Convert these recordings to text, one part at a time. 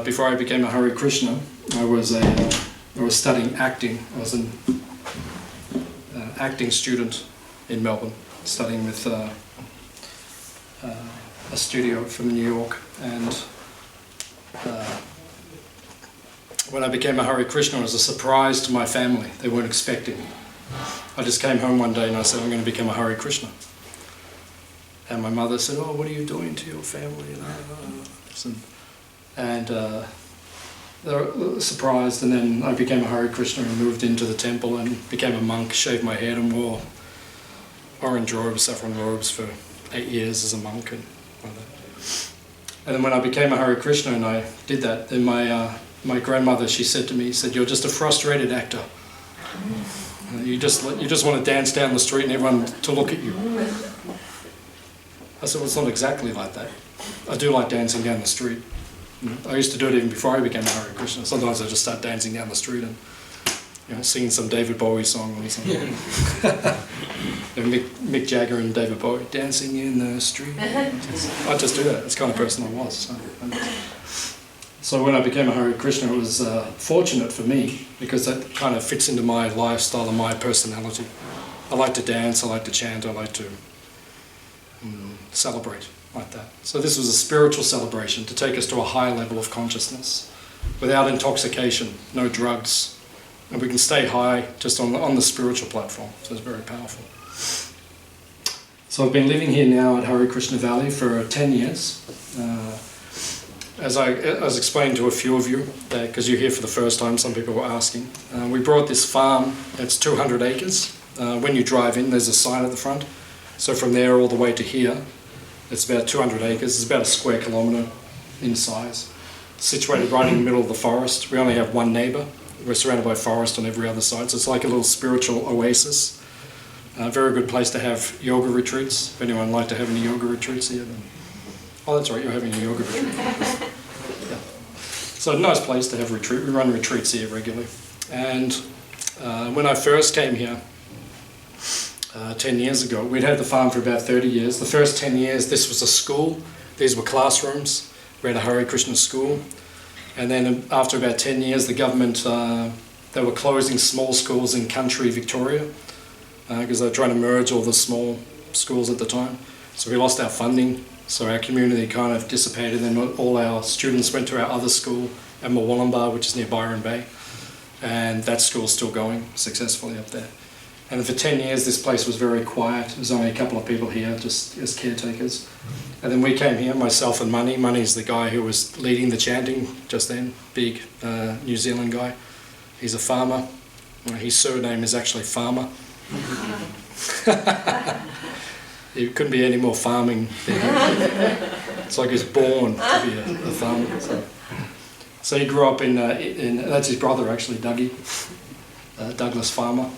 before I became a Hare Krishna, I was studying acting. I was an acting student in Melbourne, studying with a studio from New York. And when I became a Hare Krishna, it was a surprise to my family. They weren't expecting me. I just came home one day and I said, I'm going to become a Hare Krishna. And my mother said, oh, what are you doing to your family? And they were surprised, and then I became a Hare Krishna and moved into the temple and became a monk, shaved my head and wore orange robes, saffron robes for 8 years as a monk and like that. And then when I became a Hare Krishna and I did that, then my grandmother, she said to me, you're just a frustrated actor. You just want to dance down the street and everyone to look at you. I said, well, it's not exactly like that. I do like dancing down the street. I used to do it even before I became a Hare Krishna. Sometimes I just start dancing down the street and singing some David Bowie song or something. Mick Jagger and David Bowie, dancing in the street. I just do that. It's the kind of person I was. So when I became a Hare Krishna, it was fortunate for me because that kind of fits into my lifestyle and my personality. I like to dance, I like to chant, I like to celebrate like that. So this was a spiritual celebration to take us to a higher level of consciousness without intoxication, no drugs. And we can stay high just on the spiritual platform. So it's very powerful. So I've been living here now at Hare Krishna Valley for 10 years. As I was explaining to a few of you, because you're here for the first time, some people were asking, we brought this farm. It's 200 acres. When you drive in, there's a sign at the front. So from there all the way to here, it's about 200 acres. It's about a square kilometre in size. Situated right in the middle of the forest. We only have one neighbour. We're surrounded by forest on every other side. So it's like a little spiritual oasis. A very good place to have yoga retreats. If anyone would like to have any yoga retreats here, then... Oh, that's right, you're having a yoga retreat. Yeah. So a nice place to have a retreat. We run retreats here regularly. And when I first came here, 10 years ago, we'd had the farm for about 30 years. The first 10 years, this was a school. These were classrooms. We had a Hare Krishna school. And then after about 10 years, the government, they were closing small schools in country Victoria because they were trying to merge all the small schools at the time. So we lost our funding. So our community kind of dissipated, and all our students went to our other school at Murwillumbah, which is near Byron Bay. And that school's still going successfully up there. And for 10 years, this place was very quiet. There was only a couple of people here, just as caretakers. And then we came here, myself and Money. Money's the guy who was leading the chanting just then, big New Zealand guy. He's a farmer. His surname is actually Farmer. He couldn't be any more farming. It's like he's born to be a farmer. So he grew up in that's his brother actually, Dougie, Douglas Farmer.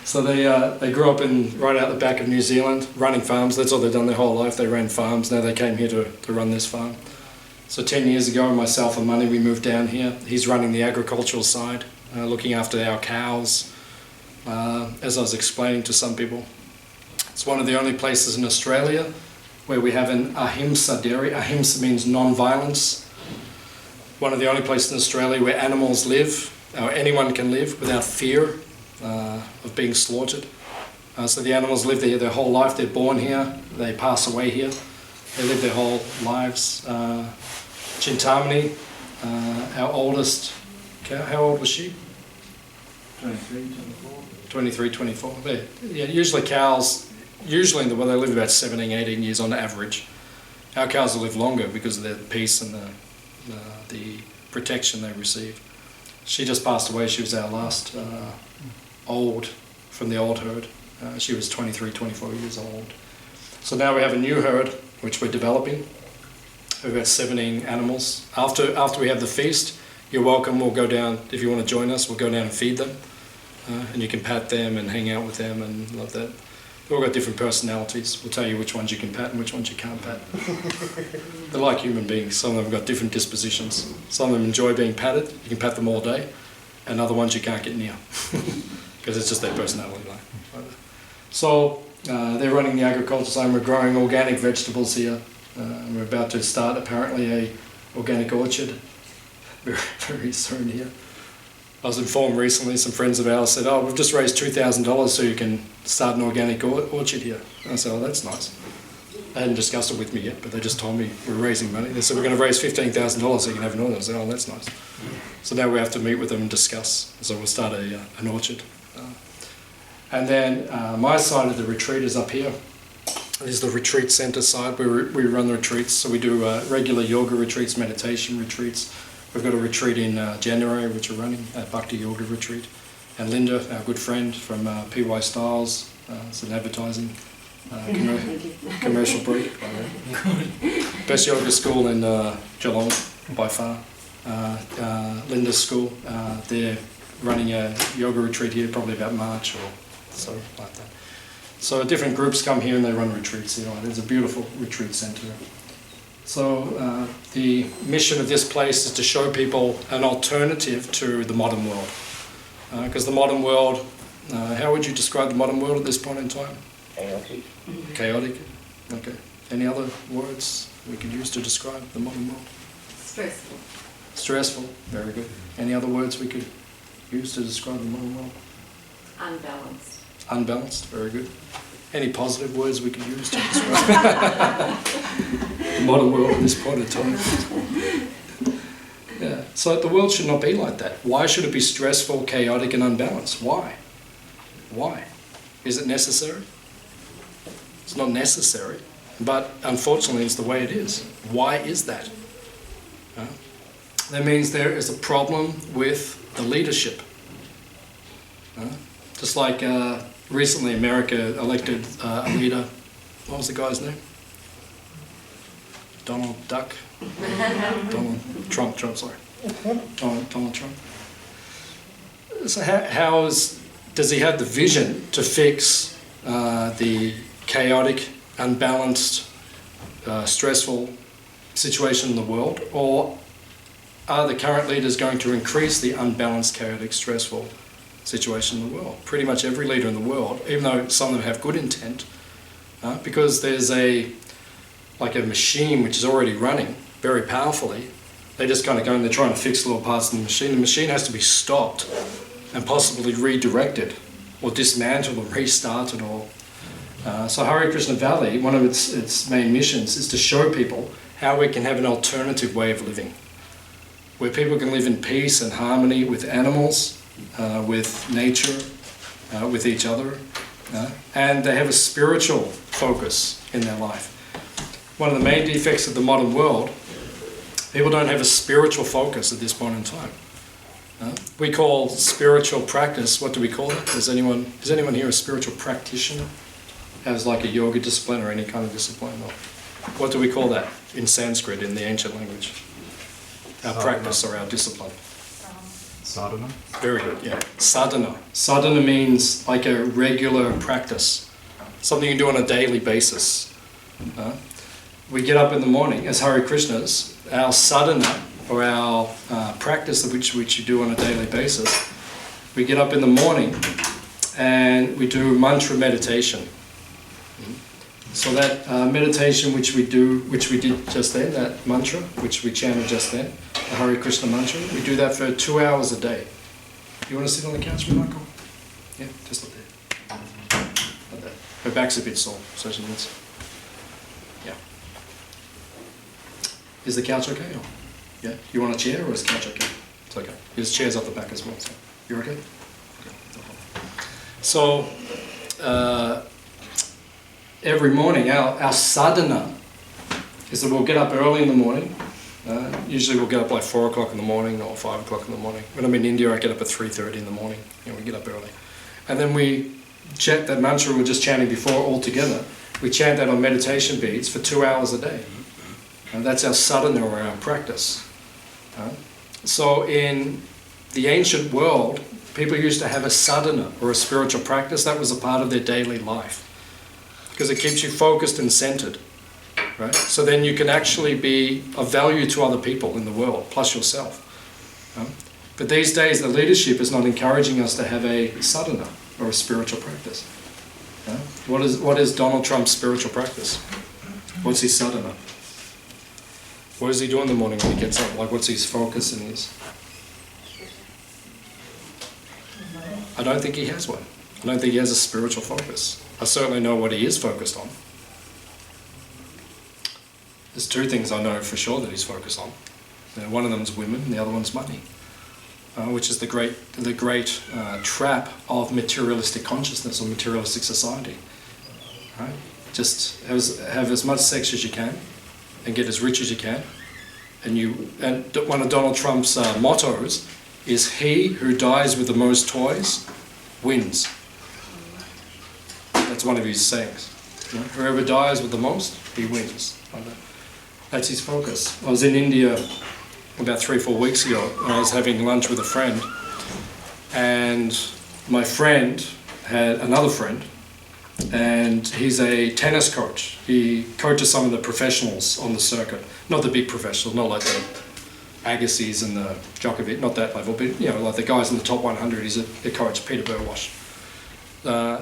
So they grew up right out the back of New Zealand, running farms. That's all they've done their whole life. They ran farms. Now they came here to run this farm. So 10 years ago, myself and Money, we moved down here. He's running the agricultural side, looking after our cows. As I was explaining to some people, it's one of the only places in Australia where we have an ahimsa dairy. Ahimsa means non-violence. One of the only places in Australia where animals live, or anyone can live, without fear of being slaughtered. So the animals live there their whole life. They're born here, they pass away here. They live their whole lives. Chintamani, our oldest cow, how old was she? 23, 24. Yeah, usually cows, in the world, they live about 17, 18 years on average. Our cows will live longer because of their peace and the protection they receive. She just passed away. She was our last from the old herd. She was 23, 24 years old. So now we have a new herd, which we're developing. We've got 17 animals. After we have the feast, you're welcome. We'll go down, if you want to join us, we'll go down and feed them. And you can pat them and hang out with them and like that. They've all got different personalities. We'll tell you which ones you can pat and which ones you can't pat. They're like human beings. Some of them have got different dispositions. Some of them enjoy being patted. You can pat them all day. And other ones you can't get near. Because it's just their personality. So they're running the agriculture side. We're growing organic vegetables here. We're about to start apparently a organic orchard very, very soon here. I was informed recently, some friends of ours said, oh, we've just raised $2,000 so you can start an organic orchard here. And I said, oh, that's nice. They hadn't discussed it with me yet, but they just told me we're raising money. They said, we're going to raise $15,000 so you can have an orchard. I said, oh, that's nice. So now we have to meet with them and discuss. So we'll start an orchard. And then my side of the retreat is up here. This is the retreat center side where we run the retreats. So we do regular yoga retreats, meditation retreats. We've got a retreat in January, which we're running, a Bhakti Yoga retreat. And Linda, our good friend from PY Styles, it's an advertising commercial break. Best yoga school in Geelong, by far. Linda's school, they're running a yoga retreat here, probably about March or so like that. So different groups come here and they run retreats here. There's a beautiful retreat center. So the mission of this place is to show people an alternative to the modern world. Because the modern world, how would you describe the modern world at this point in time? Chaotic. Chaotic. Okay. Any other words we could use to describe the modern world? Stressful. Stressful. Very good. Any other words we could use to describe the modern world? Unbalanced. Unbalanced. Very good. Any positive words we could use to describe the modern world at this point in time? Yeah. So the world should not be like that. Why should it be stressful, chaotic, and unbalanced? Why? Why? Is it necessary? It's not necessary, but unfortunately it's the way it is. Why is that? That means there is a problem with the leadership. Just like recently America elected a leader, what was the guy's name? Donald Trump, sorry. Donald Trump. So does he have the vision to fix the chaotic, unbalanced, stressful situation in the world? Or are the current leaders going to increase the unbalanced, chaotic, stressful situation in the world? Pretty much every leader in the world, even though some of them have good intent, because there's like a machine which is already running very powerfully, they just kind of go and they're trying to fix little parts of the machine. The machine has to be stopped and possibly redirected or dismantled or restarted. So Hare Krishna Valley, one of its main missions is to show people how we can have an alternative way of living, where people can live in peace and harmony with animals, with nature, with each other, and they have a spiritual focus in their life. One of the main defects of the modern world, people don't have a spiritual focus at this point in time. We call spiritual practice, what do we call it? Is anyone here a spiritual practitioner? Has like a yoga discipline or any kind of discipline? Or what do we call that in Sanskrit, in the ancient language? Our sadhana. Practice or our discipline. Sadhana? Very good, yeah. Sadhana. Sadhana means like a regular practice. Something you do on a daily basis. We get up in the morning as Hare Krishnas, our sadhana, or our practice which you do on a daily basis, we get up in the morning and we do mantra meditation. So that meditation which we did just then, that mantra, which we chanted just then, the Hare Krishna mantra, we do that for 2 hours a day. You want to sit on the couch with Michael? Yeah, just up there. Like that. Her back's a bit sore, so she needs. Yeah. Is the couch okay? Or? Yeah. You want a chair or is the couch okay? It's okay. There's chairs up the back as well. So you're okay? Okay. No problem. So. Every morning, our sadhana is that we'll get up early in the morning. Usually we'll get up like 4 o'clock in the morning or 5 o'clock in the morning. When I'm in India, I get up at 3:30 in the morning. We get up early. And then we chant that mantra we were just chanting before all together. We chant that on meditation beads for 2 hours a day. And that's our sadhana or our practice. So in the ancient world, people used to have a sadhana or a spiritual practice. That was a part of their daily life. Because it keeps you focused and centered, right? So then you can actually be of value to other people in the world, plus yourself. But these days, the leadership is not encouraging us to have a sadhana or a spiritual practice. What is Donald Trump's spiritual practice? What's his sadhana? What does he do in the morning when he gets up? Like, what's his focus and his... I don't think he has one. I don't think he has a spiritual focus. I certainly know what he is focused on. There's two things I know for sure that he's focused on. One of them is women, and the other one's money, which is the great trap of materialistic consciousness or materialistic society. Right? Just have as much sex as you can, and get as rich as you can. And one of Donald Trump's mottos is, "He who dies with the most toys wins." That's one of his sayings. You know, whoever dies with the most, he wins. That's his focus. I was in India about 3-4 weeks ago, and I was having lunch with a friend, and my friend had another friend, and he's a tennis coach. He coaches some of the professionals on the circuit, not the big professionals, not like the Agassiz and the Djokovic, not that level, but like the guys in the top 100. He's a coach, Peter Burwash.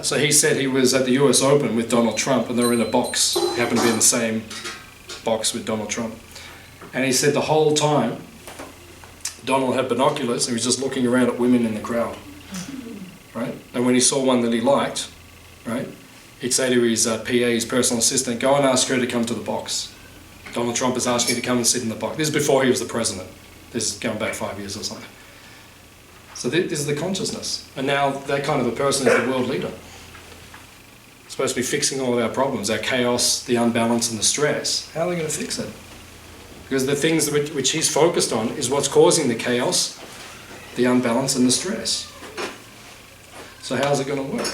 So he said he was at the US Open with Donald Trump, and they were in a box. He happened to be in the same box with Donald Trump. And he said the whole time, Donald had binoculars and he was just looking around at women in the crowd. Right? And when he saw one that he liked, right, he'd say to his PA, his personal assistant, "Go and ask her to come to the box. Donald Trump is asking you to come and sit in the box." This is before he was the president. This is going back 5 years or something. So this is the consciousness. And now that kind of a person is the world leader. Supposed to be fixing all of our problems, our chaos, the unbalance and the stress. How are they going to fix it? Because the things which he's focused on is what's causing the chaos, the unbalance and the stress. So how's it going to work?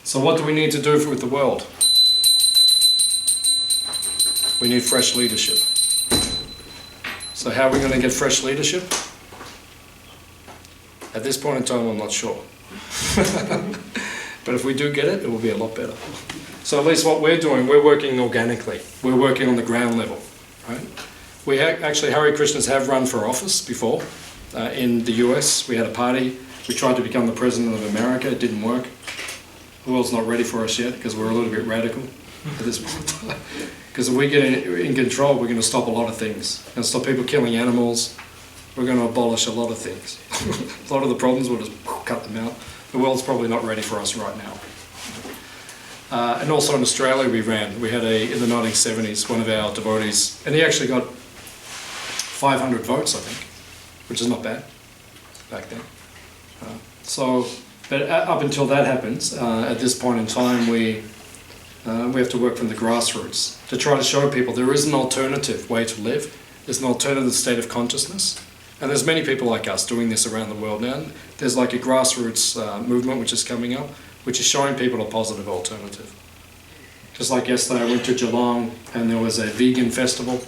So what do we need to do with the world? We need fresh leadership. So how are we going to get fresh leadership? At this point in time, I'm not sure. But if we do get it, it will be a lot better. So at least what we're doing, we're working organically. We're working on the ground level. Right? We actually, Hare Krishnas have run for office before. In the US, we had a party. We tried to become the president of America. It didn't work. The world's not ready for us yet because we're a little bit radical at this point. Because if we get in control, we're going to stop a lot of things. We're going to stop people killing animals. We're going to abolish a lot of things. A lot of the problems, we'll just cut them out. The world's probably not ready for us right now. And also in Australia we ran. We had in the 1970s, one of our devotees, and he actually got 500 votes, I think, which is not bad back then. But up until that happens, at this point in time, we have to work from the grassroots to try to show people there is an alternative way to live. There's an alternative state of consciousness. And there's many people like us doing this around the world now. There's like a grassroots movement which is coming up, which is showing people a positive alternative. Just like yesterday, I went to Geelong and there was a vegan festival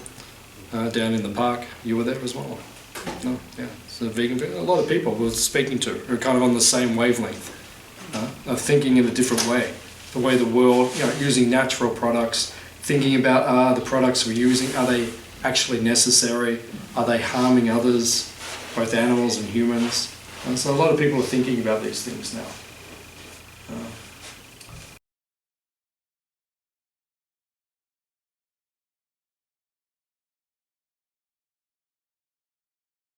down in the park. You were there as well? No? Yeah. So a lot of people we're speaking to are kind of on the same wavelength, are thinking in a different way. The way the world, using natural products, thinking about the products we're using, are they actually necessary? Are they harming others, both animals and humans? And so a lot of people are thinking about these things now.